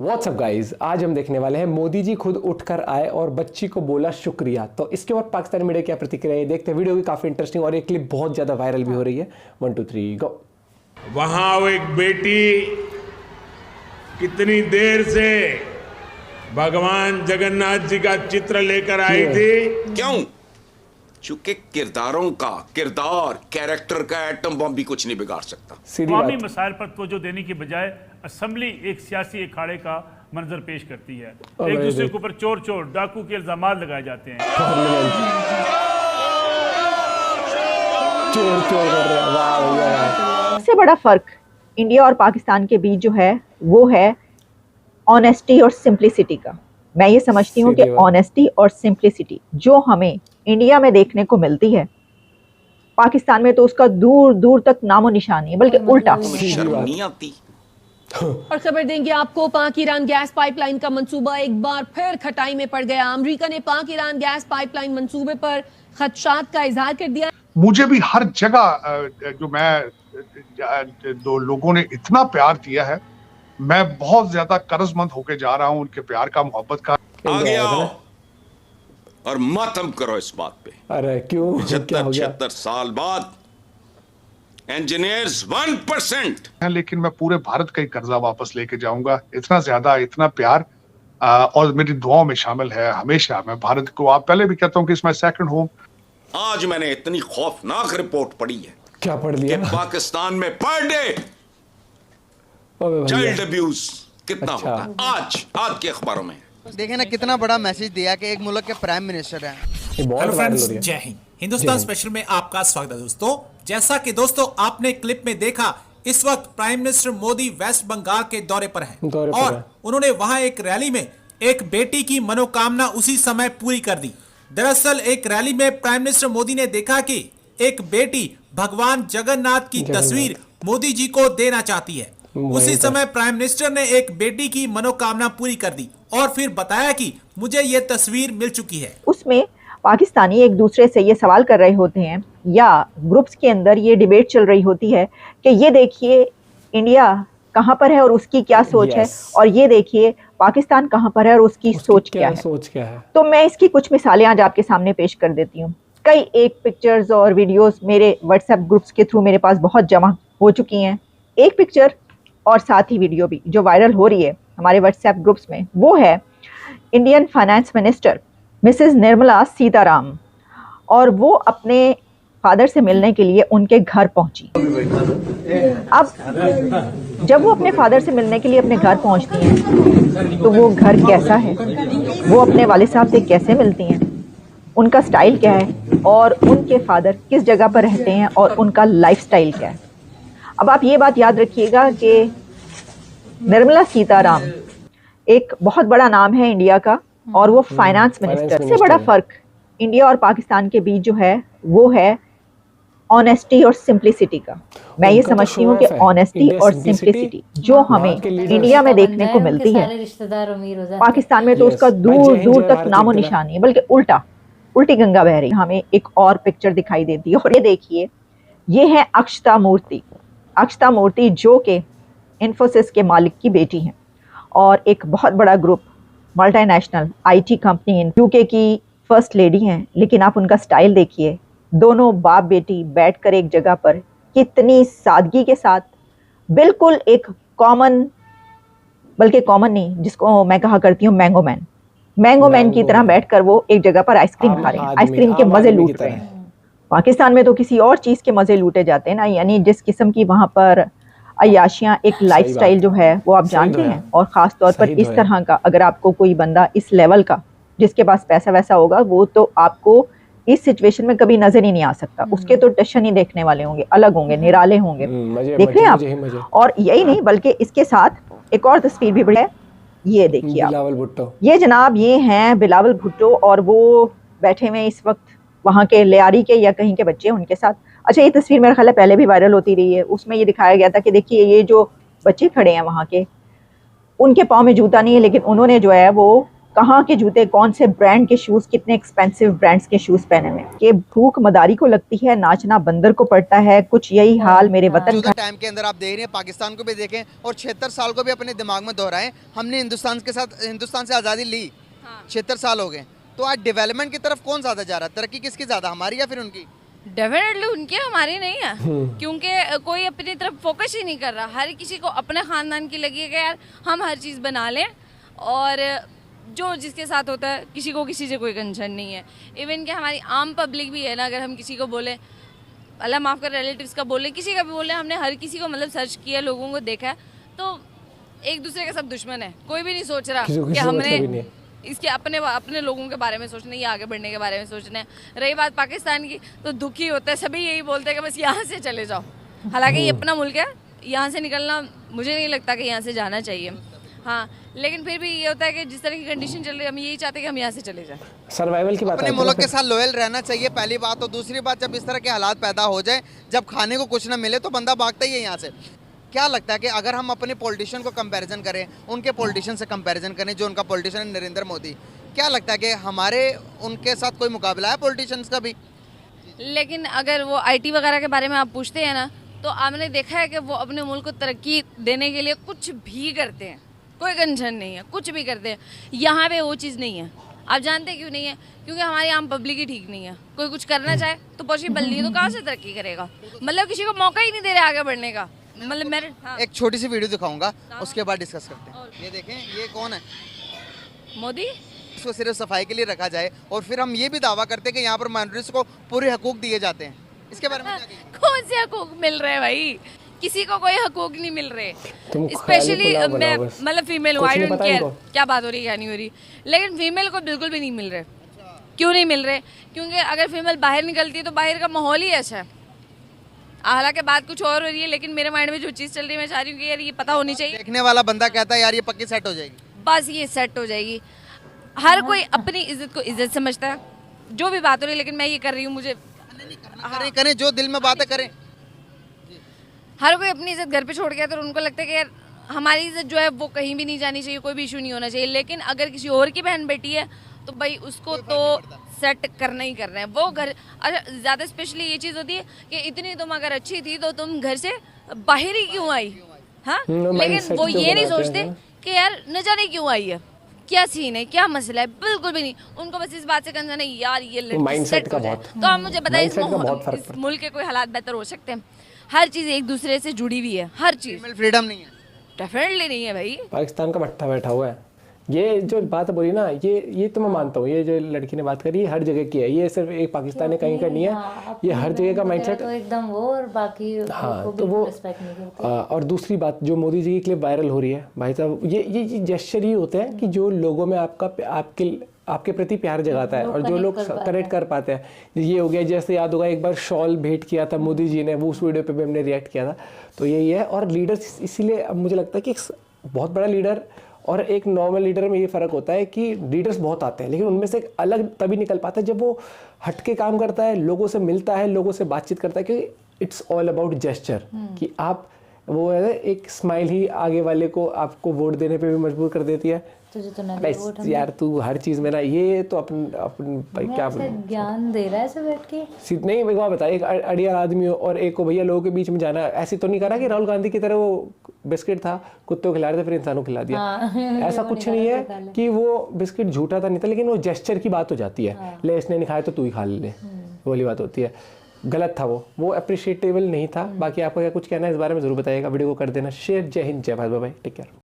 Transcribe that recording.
What's up guys, आज हम देखने वाले हैं मोदी जी खुद उठकर आए और बच्ची को बोला शुक्रिया। तो इसके बाद पाकिस्तानी मीडिया क्या प्रतिक्रिया है देखते हैं। वीडियो भी काफी इंटरेस्टिंग और ये क्लिप बहुत ज्यादा वायरल भी हो रही है। 1 2 3 गो। वहां वो एक बेटी कितनी देर से भगवान जगन्नाथ जी का चित्र लेकर आई थी। क्यों? चूंकि किरदार कैरेक्टर का एटम बम भी कुछ नहीं बिगाड़ सकता। अवामी मसाइल पर तवज्जो देने की बजाय असेंबली एक सियासी अखाड़े का मंजर पेश करती है। एक दूसरे के ऊपर चोर चोर डाकू के इल्जाम लगाए जाते हैं। सबसे बड़ा फर्क इंडिया और पाकिस्तान के बीच जो है वो है ऑनेस्टी और सिंप्लिसिटी का। मैं ये समझती हूँ कि ऑनेस्टी और सिंप्लिसिटी जो हमें इंडिया में देखने को मिलती है, पाकिस्तान में तो उसका दूर दूर तक नामो निशान नहीं, बल्कि उल्टा। शर्म नहीं आती। और खबर देंगे आपको, पाक ईरान गैस पाइपलाइन का मंसूबा एक बार फिर खटाई में पड़ गया। अमेरिका ने पाक ईरान गैस पाइपलाइन मंसूबे पर खदशात का इजहार कर दिया। मुझे भी हर जगह जो मैं दो लोगों ने इतना प्यार दिया है, मैं बहुत ज्यादा कर्जमंद होके जा रहा हूं उनके प्यार का, मोहब्बत का। आगे आओ और मातम करो इस बात पे। अरे क्यों? 76 साल बाद इंजीनियर्स 1%। लेकिन मैं पूरे भारत का ही कर्जा वापस लेके जाऊंगा। इतना ज्यादा, इतना प्यार और मेरी दुआओं में शामिल है हमेशा। मैं भारत को, आप पहले भी कहता हूं कि इट्स माय सेकंड होम। आज मैंने इतनी खौफनाक रिपोर्ट पढ़ी है। क्या पढ़ लिया? कि पाकिस्तान में पर डे चाइल्ड अब्यूज कितना होता है। आज के अखबारों में देखें ना, कितना बड़ा मैसेज दिया कि एक मुल्क के प्राइम मिनिस्टर हैं। हेलो फ्रेंड्स, जय हिंद। हिंदुस्तान स्पेशल में आपका स्वागत है दोस्तों। जैसा कि दोस्तों आपने क्लिप में देखा, इस वक्त prime minister Modi West Bengal के दौरे पर हैं और उन्होंने वहां एक रैली में एक बेटी की मनोकामना उसी समय पूरी कर दी। दरअसल एक रैली में प्राइम मिनिस्टर मोदी ने देखा कि एक बेटी भगवान जगन्नाथ की तस्वीर मोदी जी को देना चाहती है। उसी समय प्राइम मिनिस्टर ने एक बेटी की मनोकामना पूरी कर दी और फिर बताया कि मुझे ये तस्वीर मिल चुकी है। उसमें पाकिस्तानी एक दूसरे से ये सवाल कर रहे होते हैं या ग्रुप्स के अंदर ये डिबेट चल रही होती है कि ये देखिए इंडिया कहाँ पर है और उसकी क्या सोच है, और ये देखिए पाकिस्तान कहाँ पर है और उसकी सोच क्या है। तो मैं इसकी कुछ मिसालें आज आपके सामने पेश कर देती हूँ। कई एक पिक्चर्स और वीडियोस मेरे व्हाट्सएप ग्रुप्स के थ्रू मेरे पास बहुत जमा हो चुकी हैं। एक पिक्चर और साथ ही वीडियो भी जो वायरल हो रही है हमारे व्हाट्सएप ग्रुप्स में, वो है Indian finance minister Mrs Nirmala Sitaram, और वो अपने फादर से मिलने के लिए उनके घर पहुंची। अब जब वो अपने फादर से मिलने के लिए अपने घर पहुंचती हैं तो वो घर कैसा है, वो अपने वालिद साहब से कैसे मिलती हैं, उनका स्टाइल क्या है और उनके फादर किस जगह पर रहते हैं और उनका लाइफस्टाइल क्या है। अब आप ये बात याद रखिएगा कि निर्मला सीताराम एक बहुत बड़ा नाम है इंडिया का और वो फाइनेंस मिनिस्टर। से बड़ा फर्क इंडिया और पाकिस्तान के बीच जो है वो है ऑनेस्टी और सिंप्लिसिटी का। मैं ये समझती हूँ कि ऑनेस्टी और सिंप्लिसिटी जो हमें इंडिया में देखने को मिलती है, पाकिस्तान में तो उसका दूर दूर तक नामो निशान नहीं, बल्कि उल्टी गंगा बह रही। हमें एक और पिक्चर दिखाई देती है और ये देखिए, ये है अक्षता मूर्ति जो कि इन्फोसिस के मालिक की बेटी हैं और एक बहुत बड़ा group multinational IT company UK की फर्स्ट लेडी हैं। लेकिन आप उनका स्टाइल देखिए, दोनों बाप बेटी बैठकर एक जगह पर कितनी सादगी के साथ, बिल्कुल एक कॉमन, बल्कि कॉमन नहीं, जिसको मैं कहा करती हूँ मैंगो मैन की तरह बैठकर वो एक जगह पर आइसक्रीम खा रहे हैं, आइसक्रीम के मजे लूट रहे हैं। पाकिस्तान में तो किसी और चीज़ के मजे लूटे जाते हैं ना, यानी जिस किस्म की वहाँ पर अयाशियाँ, एक लाइफस्टाइल जो है वो आप जानते हैं। और ख़ास तौर पर इस तरह का, अगर आपको कोई बंदा इस लेवल का जिसके पास पैसा वैसा होगा, वो तो आपको इस सिचुएशन में कभी नजर ही नहीं आ सकता। उसके तो टशन ही देखने वाले होंगे, अलग होंगे, निराले होंगे। देख रहे हैं आप। और यही नहीं, बल्कि इसके साथ एक और तस्वीर भी है, ये देखिए आप, ये जनाब ये हैं बिलावल भुट्टो और वो बैठे हुए इस वक्त वहाँ के लियारी के या कहीं के बच्चे उनके साथ। अच्छा, ये तस्वीर मेरा ख्याल है पहले भी वायरल होती रही है। उसमें ये दिखाया गया था कि देखिए ये जो बच्चे खड़े हैं वहाँ के, उनके पाँव में जूता नहीं है, लेकिन उन्होंने जो है वो कहाँ के जूते, कौन से ब्रांड के शूज, कितने एक्सपेंसिव ब्रांड्स के शूज पहने हुए। कि भूख मदारी को लगती है, नाचना बंदर को पड़ता है, कुछ यही हाल मेरे वतन का। टाइम के अंदर आप देख रहे हैं, पाकिस्तान को भी देखें और 76 साल को भी अपने दिमाग में दोहराएं। हमने हिंदुस्तान से आज़ादी ली, 76 साल हो गए, तो आज डेवलपमेंट की तरफ कौन ज्यादा जा रहा है? तरक्की किसकी ज्यादा, हमारी या फिर उनकी? डेफिनेटली उनकी, हमारी नहीं है। क्योंकि कोई अपनी तरफ फोकस ही नहीं कर रहा। हर किसी को अपने खानदान की लगी है कि यार हम हर चीज़ बना लें, और जो जिसके साथ होता है किसी को किसी से कोई कंसर्न नहीं है। इवन कि हमारी आम पब्लिक भी है ना, अगर हम किसी को बोले, अल्लाह माफ़ कर, रिलेटिव्स का बोले, किसी का भी बोले, हमने हर किसी को मतलब सर्च किया, लोगों को देखा है, तो एक दूसरे के सब दुश्मन है। कोई भी नहीं सोच रहा कि हमने इसके अपने लोगों के बारे में सोचना है या आगे बढ़ने के बारे में सोचना है। रही बात पाकिस्तान की, तो दुखी होता है, सभी यही बोलते हैं कि बस यहाँ से चले जाओ। हालांकि ये अपना मुल्क है, यहाँ से निकलना मुझे नहीं लगता कि यहाँ से जाना चाहिए। हाँ, लेकिन फिर भी ये होता है कि जिस तरह की कंडीशन चल रही है, हम यही चाहते हैं कि हम यहाँ से चले जाएं। सर्वाइवल की बात अपने मुल्क के साथ लॉयल रहना चाहिए, पहली बात। और दूसरी बात, जब इस तरह के हालात पैदा हो जाए, जब खाने को कुछ ना मिले, तो बंदा भागता ही है यहाँ से। क्या लगता है कि अगर हम अपने पॉलिटिशियन को कंपैरिजन करें, उनके पॉलिटिशियन से कंपैरिजन करें, जो उनका पॉलिटिशियन है नरेंद्र मोदी, क्या लगता है कि हमारे उनके साथ कोई मुकाबला है पॉलिटिशियंस का भी? लेकिन अगर वो आईटी वगैरह के बारे में आप पूछते हैं ना, तो आपने देखा है कि वो अपने मुल्क को तरक्की देने के लिए कुछ भी करते हैं, कोई कंसर्न नहीं है, कुछ भी करते हैं। यहाँ पे वो चीज़ नहीं है। आप जानते हैं क्यों नहीं है? क्योंकि हमारी आम पब्लिक ही ठीक नहीं है। कोई कुछ करना चाहे तो पॉसिबल नहीं है, तो कहाँ से तरक्की करेगा? मतलब किसी को मौका ही नहीं दे रहे आगे बढ़ने का। मतलब मेरे एक छोटी सी वीडियो दिखाऊंगा, उसके बाद डिस्कस करते हैं। ये देखें, ये कौन है? मोदी। इसको सिर्फ सफाई के लिए रखा जाए, और फिर हम ये भी दावा करते हैं कि यहाँ पर माइनॉरिटीज को पूरे हकूक दिए जाते हैं। इसके बारे में कौन से हकूक मिल रहे हैं भाई? किसी को कोई हकूक नहीं मिल रहे। स्पेशली मैं मतलब फीमेल हूँ, आई डोंट केयर क्या बात हो रही है क्या नहीं हो रही, लेकिन फीमेल को बिल्कुल भी नहीं मिल रहे। क्यों नहीं मिल रहे? क्योंकि अगर फीमेल बाहर निकलती है तो बाहर का माहौल ही ऐसा है। हालांकि बात कुछ और हो रही है, लेकिन मेरे माइंड में जो चीज़ चल रही है, मैं चाह रही हूँ कि यार ये पता होनी चाहिए। देखने वाला बंदा कहता है यार ये पक्की सेट हो जाएगी, बस ये सेट हो जाएगी। हर कोई अपनी इज्जत को इज्जत समझता है, जो भी बात हो रही है, लेकिन मैं ये कर रही हूँ, मुझे करें जो दिल में बातें करें। हर कोई अपनी इज्जत घर पे छोड़ गया, तो उनको लगता है कि यार हमारी इज्जत जो है वो कहीं भी नहीं जानी चाहिए, कोई भी इशू नहीं होना चाहिए। लेकिन अगर किसी और की बहन बेटी है तो भाई उसको तो सेट करना ही करना है। वो घर, अच्छा ज़्यादा स्पेशली ये चीज़ होती है कि इतनी तुम अगर अच्छी थी तो तुम घर से बाहर ही क्यों आई? हाँ, लेकिन वो ये नहीं सोचते कि यार न जाने क्यों आई है, क्या सीन है, क्या मसला है, बिल्कुल भी नहीं। उनको बस इस बात से कंसर्न है यार ये लड़की सेट हो जाए। तो आप मुझे बताइए, इस मुल्क के कोई हालात बेहतर हो सकते हैं? हर चीज़ एक दूसरे से जुड़ी हुई है, हर चीज़। फ्रीडम नहीं है, डेफिनेटली नहीं है भाई। पाकिस्तान का भट्टा बैठा हुआ है। ये जो बात बोली ना, ये तो मैं मानता हूँ, ये जो लड़की ने बात करी हर जगह की है। ये सिर्फ एक पाकिस्तान ने कहीं का नहीं है, ये हर जगह का माइंडसेट तो एकदम वो, और बाकी हाँ, तो वो और दूसरी बात, जो मोदी जी की क्लिप वायरल हो रही है भाई साहब, ये जेस्चर ही होते हैं कि जो लोगों में आपके प्रति प्यार जगाता है, और जो लोग कनेक्ट कर पाते हैं। ये हो गया, जैसे याद होगा एक बार शॉल भेंट किया था मोदी जी ने, वो उस वीडियो पे भी हमने रिएक्ट किया था। तो यही है। और लीडर्स, इसीलिए अब मुझे लगता है कि एक बहुत बड़ा लीडर और एक नॉर्मल लीडर में ये फ़र्क होता है कि लीडर्स बहुत आते हैं, लेकिन उनमें से एक अलग तभी निकल पाता है जब वो हटके काम करता है, लोगों से मिलता है, लोगों से बातचीत करता है। क्योंकि इट्स ऑल अबाउट जेस्चर, कि आप वो है एक स्माइल ही आगे वाले को आपको वोट देने पे भी मजबूर कर देती है। तो यार तू हर चीज में ना, ये तो अपन क्या ज्ञान दे रहा है सब बैठ के। नहीं, मेरे को बताइए, एक अड़ियल आदमी हो और एक को भैया लोगों के बीच में जाना, ऐसे तो नहीं करा कि राहुल गांधी की तरह वो बिस्किट था, कुत्तों को खिला रहे थे फिर इंसानों को खिला दिया। ऐसा कुछ नहीं है कि वो बिस्किट झूठा था, नहीं था, लेकिन वो जेस्चर की बात हो जाती है। ले इसने नहीं खाया तो तू ही खा ले, वो वाली बात होती है। गलत था वो अप्रिशिएटेबल नहीं था। बाकी आपका क्या कुछ कहना है इस बारे में जरूर बताइएगा, वीडियो को कर देना शेयर। जय हिंद, जय Bharat, bye bye, take care.